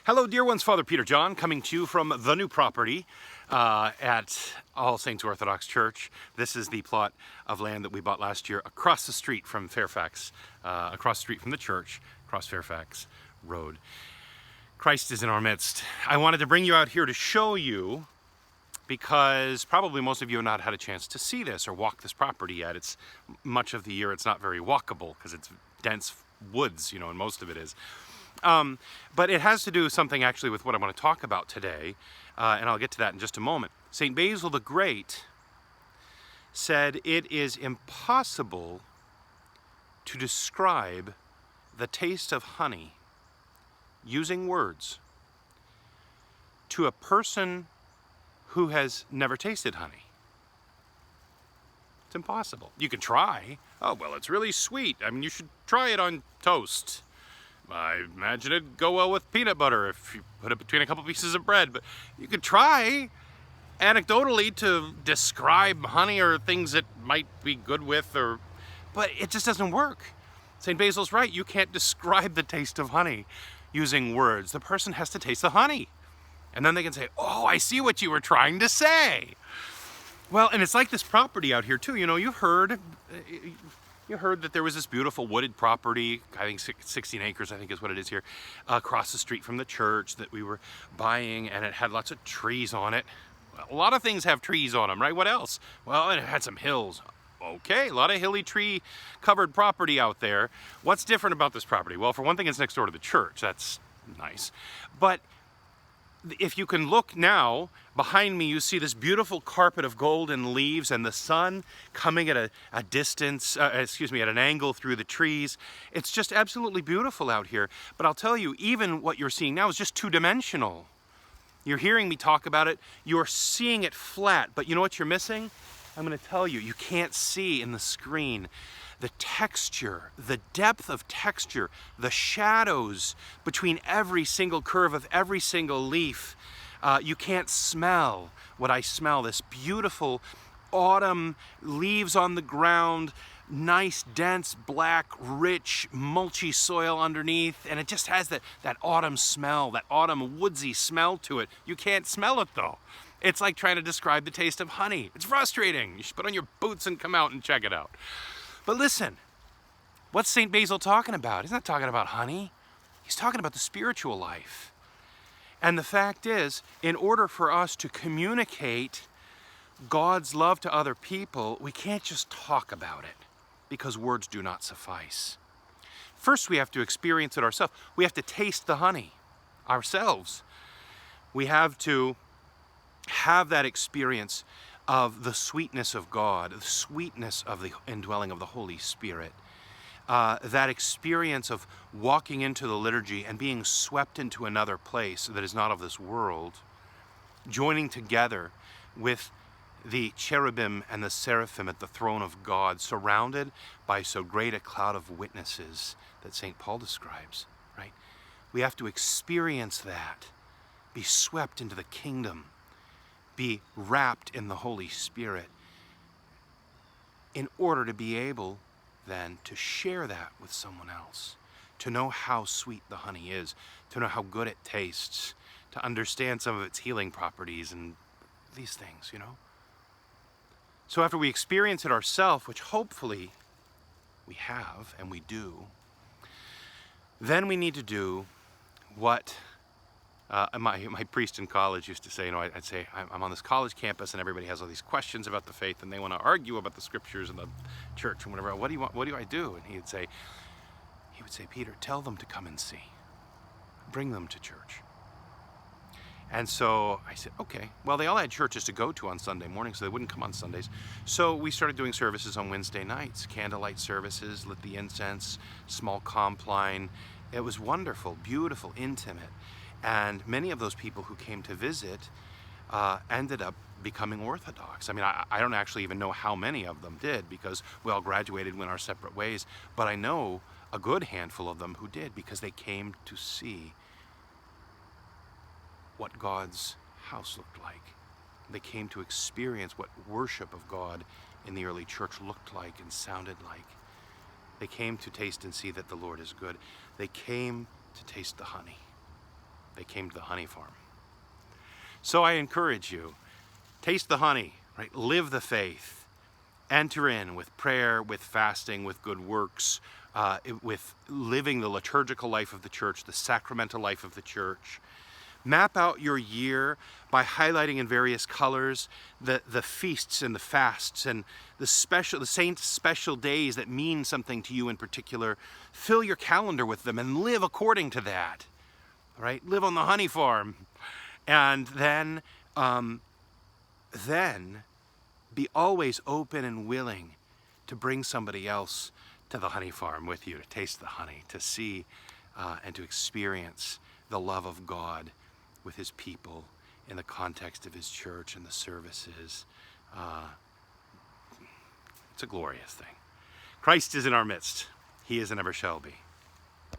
Hello, dear ones. Father Peter John coming to you from the new property at All Saints Orthodox Church. This is the plot of land that we bought last year across the street from Fairfax, across the street from the church, across Fairfax Road. Christ is in our midst. I wanted to bring you out here to show you, because probably most of you have not had a chance to see this or walk this property yet. It's much of the year it's not very walkable because it's dense woods, you know, and most of it is. But it has to do something actually with what I want to talk about today, and I'll get to that in just a moment. St. Basil the Great said it is impossible to describe the taste of honey using words to a person who has never tasted honey. It's impossible. You can try. Oh, well, it's really sweet. I mean, you should try it on toast. I imagine it'd go well with peanut butter if you put it between a couple pieces of bread. But you could try anecdotally to describe honey or things it might be good with, but it just doesn't work. St. Basil's right. You can't describe the taste of honey using words. The person has to taste the honey. And then they can say, oh, I see what you were trying to say. Well, and it's like this property out here too. You know, you heard that there was this beautiful wooded property, I think 16 acres, I think is what it is here, across the street from the church that we were buying, and it had lots of trees on it. Well, a lot of things have trees on them, right? What else? Well, and it had some hills. Okay, a lot of hilly tree covered property out there. What's different about this property? Well, for one thing, it's next door to the church. That's nice. But if you can look now, behind me you see this beautiful carpet of golden leaves and the sun coming at a distance, at an angle through the trees. It's just absolutely beautiful out here. But I'll tell you, even what you're seeing now is just two-dimensional. You're hearing me talk about it, you're seeing it flat, but you know what you're missing? I'm going to tell you, you can't see in the screen the texture, the depth of texture, the shadows between every single curve of every single leaf. You can't smell what I smell, this beautiful autumn leaves on the ground, nice, dense, black, rich, mulchy soil underneath, and it just has that autumn smell, that autumn woodsy smell to it. You can't smell it though. It's like trying to describe the taste of honey. It's frustrating. You should put on your boots and come out and check it out. But listen, what's St. Basil talking about? He's not talking about honey. He's talking about the spiritual life. And the fact is, in order for us to communicate God's love to other people, we can't just talk about it, because words do not suffice. First, we have to experience it ourselves. We have to taste the honey ourselves. We have to have that experience of the sweetness of God, the sweetness of the indwelling of the Holy Spirit, that experience of walking into the liturgy and being swept into another place that is not of this world, joining together with the cherubim and the seraphim at the throne of God, surrounded by so great a cloud of witnesses that St. Paul describes, right? We have to experience that, be swept into the kingdom, be wrapped in the Holy Spirit, in order to be able then to share that with someone else, to know how sweet the honey is, to know how good it tastes, to understand some of its healing properties and these things, you know. So after we experience it ourselves, which hopefully we have and we do, then we need to do what my priest in college used to say. You know, I'd say, I'm on this college campus and everybody has all these questions about the faith and they want to argue about the scriptures and the church and whatever. What do you want? What do I do? And he would say, Peter, tell them to come and see. Bring them to church. And so I said, okay. Well, they all had churches to go to on Sunday morning, so they wouldn't come on Sundays. So we started doing services on Wednesday nights, candlelight services, lit the incense, small compline. It was wonderful, beautiful, intimate. And many of those people who came to visit ended up becoming Orthodox. I mean, I don't actually even know how many of them did, because we all graduated, went our separate ways. But I know a good handful of them who did, because they came to see what God's house looked like. They came to experience what worship of God in the early church looked like and sounded like. They came to taste and see that the Lord is good. They came to taste the honey. They came to the honey farm. So I encourage you, taste the honey, right? Live the faith. Enter in with prayer, with fasting, with good works, with living the liturgical life of the church, the sacramental life of the church. Map out your year by highlighting in various colors the feasts and the fasts and the saints' special days that mean something to you in particular. Fill your calendar with them and live according to that. Right? Live on the honey farm. And then be always open and willing to bring somebody else to the honey farm with you, to taste the honey, to see and to experience the love of God with his people in the context of his church and the services. It's a glorious thing. Christ is in our midst. He is and ever shall be.